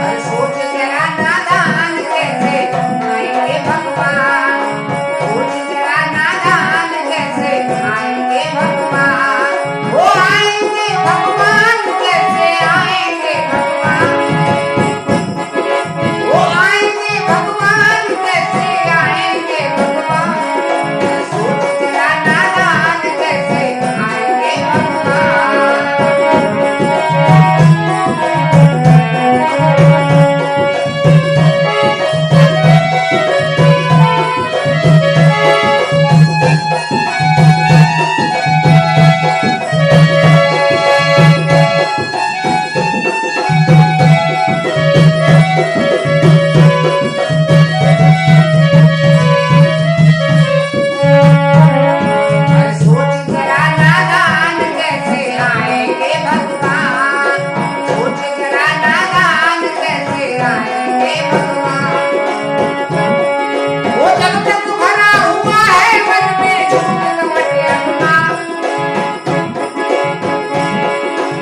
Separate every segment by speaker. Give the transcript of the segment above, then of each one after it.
Speaker 1: अरे सोच जरा नादान कैसे आएंगे भगवान, सोच जरा नादान कैसे आएंगे भगवान, वो आएंगे भगवान कैसे आएंगे भगवान, वो आएंगे भगवान कैसे आएंगे भगवान, सोच जरा नादान कैसे आएंगे अरे सोच जरा नादान कैसे आएंगे भगवान, सोच जरा नादान कैसे आएंगे भगवान, वो जब तक भरा हुआ है मन में झूठ कपट अभिमान,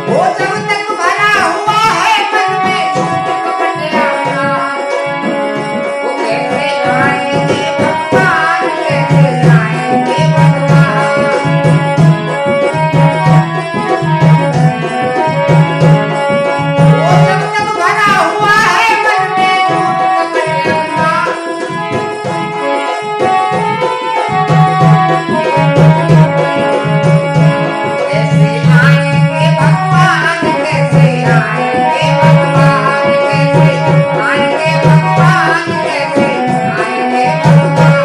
Speaker 1: वो जब तक भरा हुआ है मन में झूठ कपट अभिमान, वो कैसे आएंगे भगवान कैसे आएंगे भगवान, वो जब तक भरा हुआ है मन में झूठ कपट अभिमान, कैसे आएंगे भगवान कैसे आएंगे भगवान, कैसे आएंगे भगवान कैसे आएंगे भगवान।